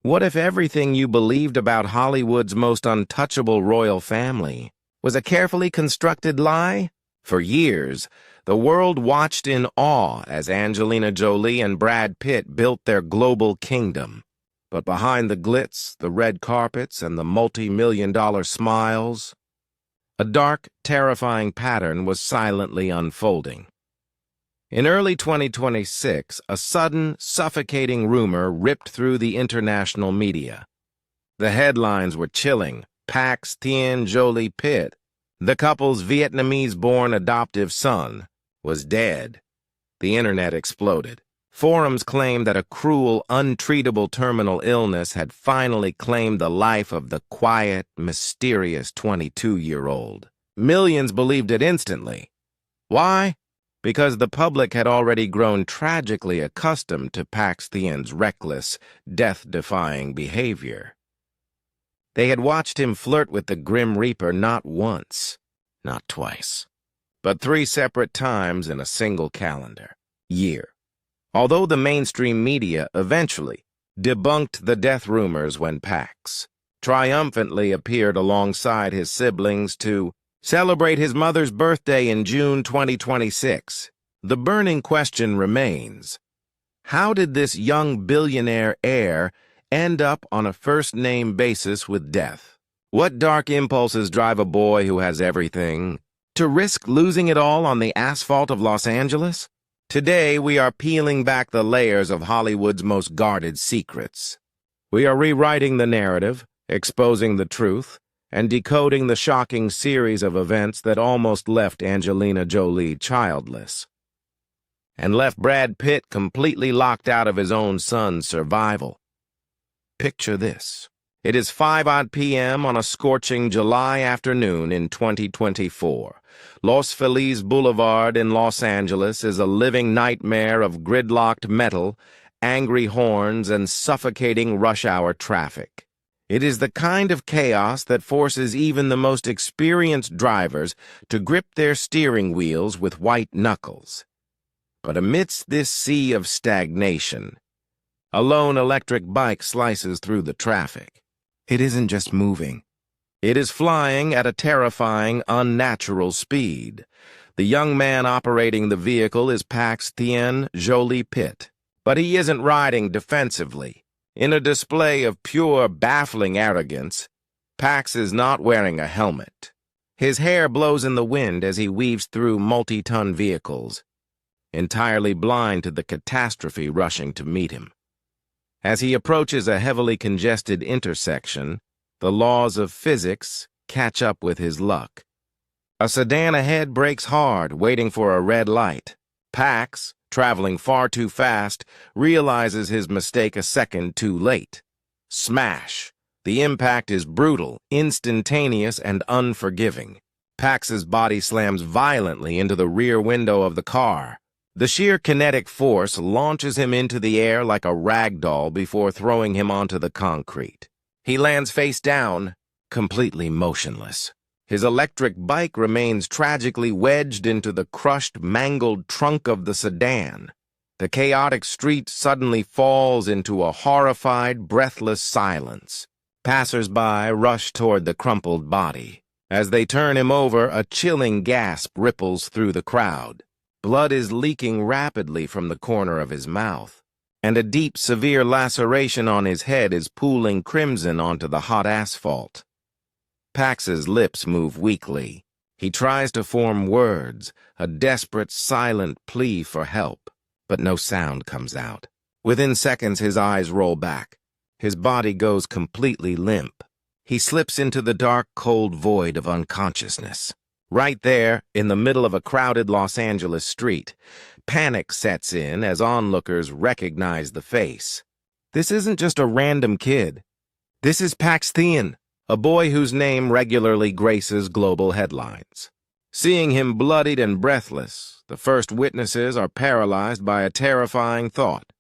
What if everything you believed about Hollywood's most untouchable royal family was a carefully constructed lie? For years, the world watched in awe as Angelina Jolie and Brad Pitt built their global kingdom. But behind the glitz, the red carpets, and the multi-million-dollar smiles, a dark, terrifying pattern was silently unfolding. In early 2026, a sudden, suffocating rumor ripped through the international media. The headlines were chilling. Pax Thien Jolie-Pitt, the couple's Vietnamese-born adoptive son, was dead. The internet exploded. Forums claimed that a cruel, untreatable terminal illness had finally claimed the life of the quiet, mysterious 22-year-old. Millions believed it instantly. Why? Because the public had already grown tragically accustomed to Pax Thien's reckless, death-defying behavior. They had watched him flirt with the Grim Reaper not once, not twice, but 3 separate times in a single calendar year. Although the mainstream media eventually debunked the death rumors when Pax triumphantly appeared alongside his siblings to celebrate his mother's birthday in June 2026, the burning question remains: how did this young billionaire heir end up on a first-name basis with death? What dark impulses drive a boy who has everything to risk losing it all on the asphalt of Los Angeles? Today, we are peeling back the layers of Hollywood's most guarded secrets. We are rewriting the narrative, exposing the truth, and decoding the shocking series of events that almost left Angelina Jolie childless and left Brad Pitt completely locked out of his own son's survival. Picture this. It is 5 p.m. on a scorching July afternoon in 2024. Los Feliz Boulevard in Los Angeles is a living nightmare of gridlocked metal, angry horns, and suffocating rush-hour traffic. It is the kind of chaos that forces even the most experienced drivers to grip their steering wheels with white knuckles. But amidst this sea of stagnation, a lone electric bike slices through the traffic. It isn't just moving. It is flying at a terrifying, unnatural speed. The young man operating the vehicle is Pax Thien Jolie-Pitt, but he isn't riding defensively. In a display of pure, baffling arrogance, Pax is not wearing a helmet. His hair blows in the wind as he weaves through multi-ton vehicles, entirely blind to the catastrophe rushing to meet him. As he approaches a heavily congested intersection, the laws of physics catch up with his luck. A sedan ahead brakes hard, waiting for a red light. Pax, traveling far too fast, realizes his mistake a second too late. Smash! The impact is brutal, instantaneous, and unforgiving. Pax's body slams violently into the rear window of the car. The sheer kinetic force launches him into the air like a rag doll before throwing him onto the concrete. He lands face down, completely motionless. His electric bike remains tragically wedged into the crushed, mangled trunk of the sedan. The chaotic street suddenly falls into a horrified, breathless silence. Passers-by rush toward the crumpled body. As they turn him over, a chilling gasp ripples through the crowd. Blood is leaking rapidly from the corner of his mouth, and a deep, severe laceration on his head is pooling crimson onto the hot asphalt. Pax's lips move weakly. He tries to form words, a desperate, silent plea for help, but no sound comes out. Within seconds, his eyes roll back. His body goes completely limp. He slips into the dark, cold void of unconsciousness. Right there, in the middle of a crowded Los Angeles street, panic sets in as onlookers recognize the face. This isn't just a random kid. This is Pax Thien, a boy whose name regularly graces global headlines. Seeing him bloodied and breathless, the first witnesses are paralyzed by a terrifying thought.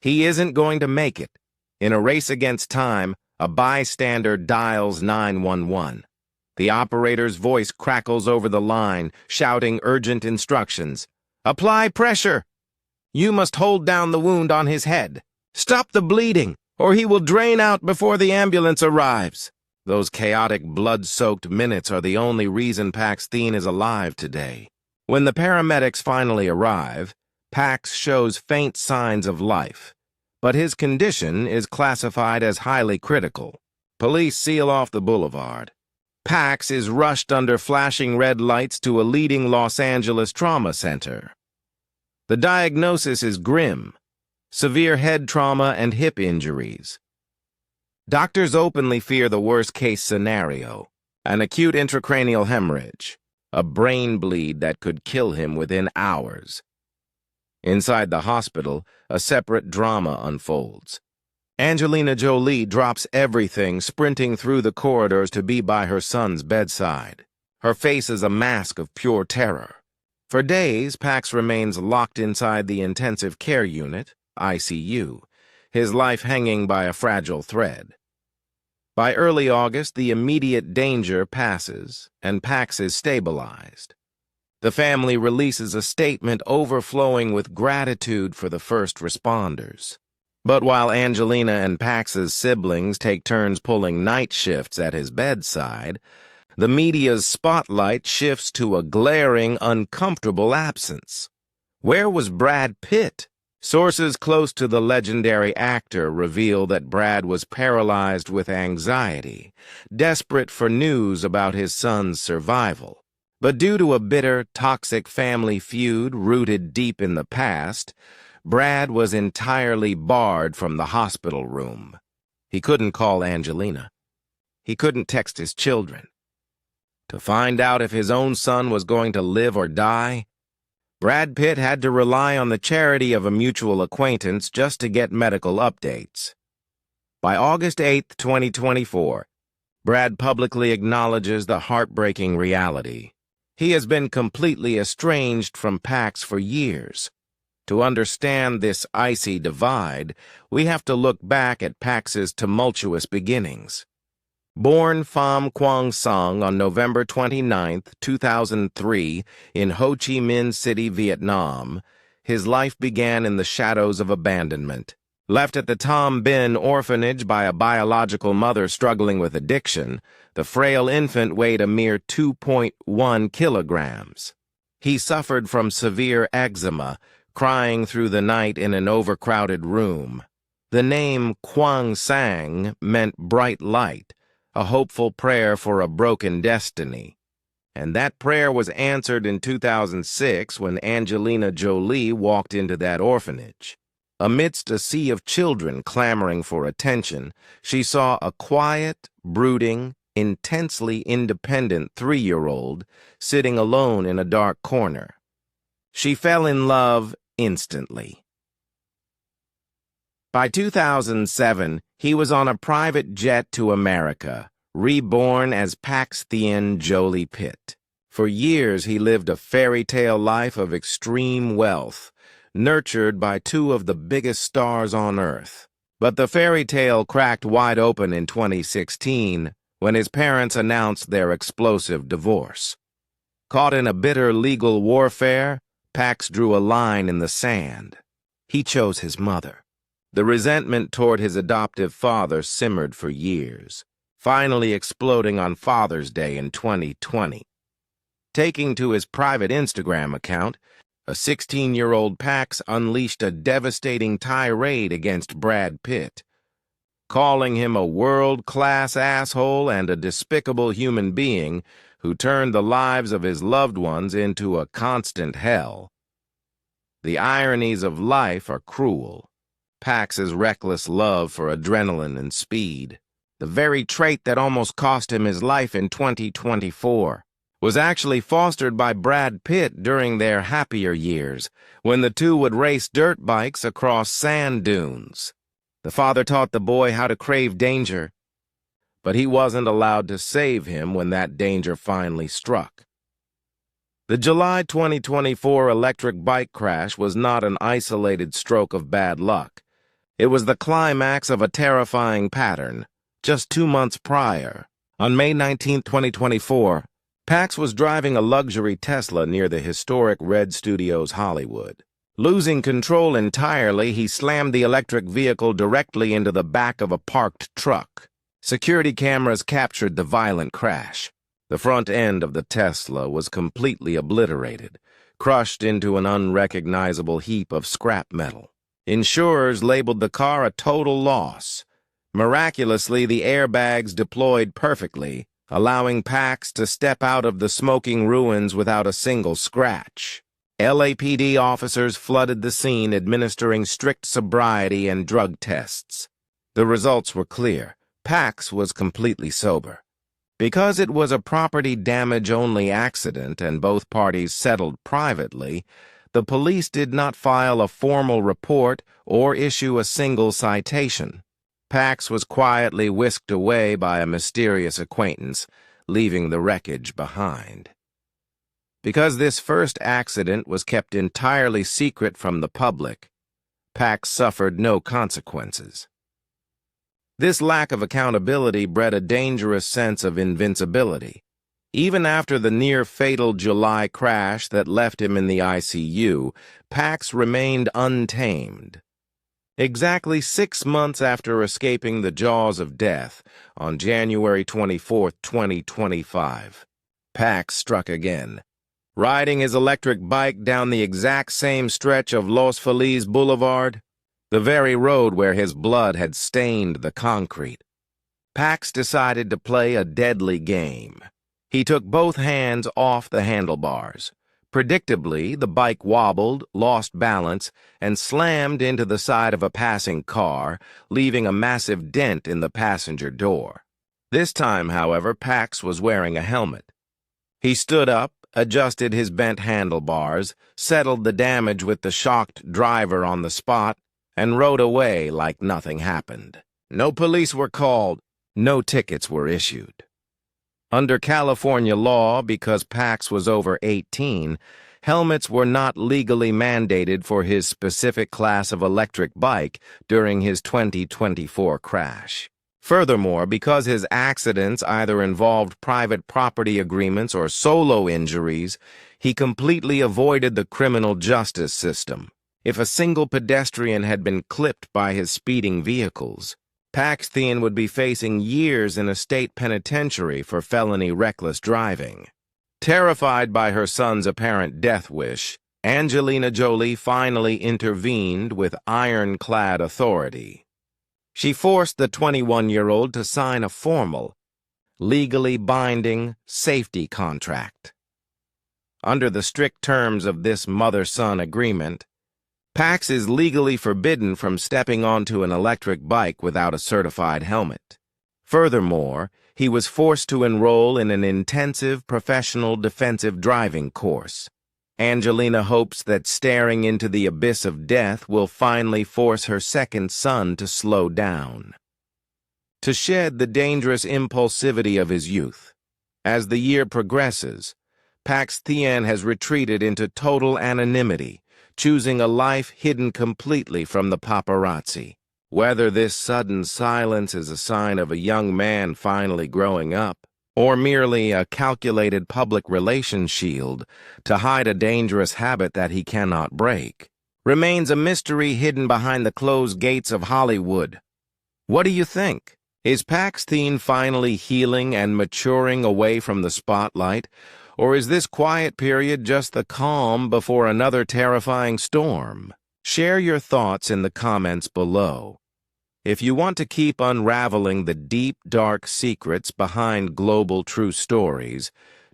He isn't going to make it. In a race against time, a bystander dials 911. The operator's voice crackles over the line, shouting urgent instructions. Apply pressure. You must hold down the wound on his head. Stop the bleeding. or he will drain out before the ambulance arrives. Those chaotic, blood-soaked minutes are the only reason Pax Thien is alive today. When the paramedics finally arrive, Pax shows faint signs of life, but his condition is classified as highly critical. Police seal off the boulevard. Pax is rushed under flashing red lights to a leading Los Angeles trauma center. The diagnosis is grim: severe head trauma and hip injuries. Doctors openly fear the worst-case scenario: an acute intracranial hemorrhage, a brain bleed that could kill him within hours. Inside the hospital, a separate drama unfolds. Angelina Jolie drops everything, sprinting through the corridors to be by her son's bedside. Her face is a mask of pure terror. For days, Pax remains locked inside the intensive care unit, ICU, his life hanging by a fragile thread. By early August, the immediate danger passes, and Pax is stabilized. The family releases a statement overflowing with gratitude for the first responders. But while Angelina and Pax's siblings take turns pulling night shifts at his bedside, the media's spotlight shifts to a glaring, uncomfortable absence. Where was Brad Pitt? Sources close to the legendary actor reveal that Brad was paralyzed with anxiety, desperate for news about his son's survival. But due to a bitter, toxic family feud rooted deep in the past, Brad was entirely barred from the hospital room. He couldn't call Angelina. He couldn't text his children. To find out if his own son was going to live or die, Brad Pitt had to rely on the charity of a mutual acquaintance just to get medical updates. By August 8, 2024, Brad publicly acknowledges the heartbreaking reality. He has been completely estranged from Pax for years. To understand this icy divide, we have to look back at Pax's tumultuous beginnings. Born Pham Quang Sang on November 29, 2003, in Ho Chi Minh City, Vietnam, his life began in the shadows of abandonment. Left at the Tam Binh orphanage by a biological mother struggling with addiction, the frail infant weighed a mere 2.1 kilograms. He suffered from severe eczema, crying through the night in an overcrowded room. The name Quang Sang meant bright light, a hopeful prayer for a broken destiny. And that prayer was answered in 2006 when Angelina Jolie walked into that orphanage. Amidst a sea of children clamoring for attention, she saw a quiet, brooding, intensely independent 3-year-old sitting alone in a dark corner. She fell in love instantly. By 2007, he was on a private jet to America, reborn as Pax Thien Jolie-Pitt. For years, he lived a fairy tale life of extreme wealth, nurtured by two of the biggest stars on Earth. But the fairy tale cracked wide open in 2016 when his parents announced their explosive divorce. Caught in a bitter legal warfare, Pax drew a line in the sand. He chose his mother. The resentment toward his adoptive father simmered for years, finally exploding on Father's Day in 2020. Taking to his private Instagram account, a 16-year-old Pax unleashed a devastating tirade against Brad Pitt, calling him a world-class asshole and a despicable human being who turned the lives of his loved ones into a constant hell. The ironies of life are cruel. Pax's reckless love for adrenaline and speed, the very trait that almost cost him his life in 2024, was actually fostered by Brad Pitt during their happier years, when the two would race dirt bikes across sand dunes. The father taught the boy how to crave danger, but he wasn't allowed to save him when that danger finally struck. The July 2024 electric bike crash was not an isolated stroke of bad luck. It was the climax of a terrifying pattern. Just 2 months prior, on May 19, 2024, Pax was driving a luxury Tesla near the historic Red Studios Hollywood. Losing control entirely, he slammed the electric vehicle directly into the back of a parked truck. Security cameras captured the violent crash. The front end of the Tesla was completely obliterated, crushed into an unrecognizable heap of scrap metal. Insurers labeled the car a total loss. Miraculously, the airbags deployed perfectly, allowing Pax to step out of the smoking ruins without a single scratch. LAPD officers flooded the scene, administering strict sobriety and drug tests. The results were clear. Pax was completely sober. Because it was a property damage-only accident and both parties settled privately, the police did not file a formal report or issue a single citation. Pax was quietly whisked away by a mysterious acquaintance, leaving the wreckage behind. Because this first accident was kept entirely secret from the public, Pax suffered no consequences. This lack of accountability bred a dangerous sense of invincibility. Even after the near-fatal July crash that left him in the ICU, Pax remained untamed. Exactly 6 months after escaping the jaws of death, on January 24, 2025, Pax struck again, riding his electric bike down the exact same stretch of Los Feliz Boulevard, the very road where his blood had stained the concrete. Pax decided to play a deadly game. He took both hands off the handlebars. Predictably, the bike wobbled, lost balance, and slammed into the side of a passing car, leaving a massive dent in the passenger door. This time, however, Pax was wearing a helmet. He stood up, adjusted his bent handlebars, settled the damage with the shocked driver on the spot, and rode away like nothing happened. No police were called, no tickets were issued. Under California law, because Pax was over 18, helmets were not legally mandated for his specific class of electric bike during his 2024 crash. Furthermore, because his accidents either involved private property agreements or solo injuries, he completely avoided the criminal justice system. If a single pedestrian had been clipped by his speeding vehicles, Pax Thien would be facing years in a state penitentiary for felony reckless driving. Terrified by her son's apparent death wish, Angelina Jolie finally intervened with ironclad authority. She forced the 21-year-old to sign a formal, legally binding safety contract. Under the strict terms of this mother-son agreement, Pax is legally forbidden from stepping onto an electric bike without a certified helmet. Furthermore, he was forced to enroll in an intensive professional defensive driving course. Angelina hopes that staring into the abyss of death will finally force her second son to slow down, to shed the dangerous impulsivity of his youth. As the year progresses, Pax Thien has retreated into total anonymity, choosing a life hidden completely from the paparazzi. Whether this sudden silence is a sign of a young man finally growing up, or merely a calculated public relations shield to hide a dangerous habit that he cannot break, remains a mystery hidden behind the closed gates of Hollywood. What do you think? Is Pax Thien finally healing and maturing away from the spotlight, or is this quiet period just the calm before another terrifying storm? Share your thoughts in the comments below. If you want to keep unraveling the deep, dark secrets behind global true stories,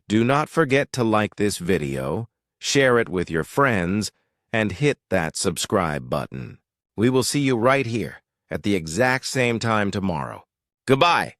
do not forget to like this video, share it with your friends, and hit that subscribe button. We will see you right here at the exact same time tomorrow. Goodbye.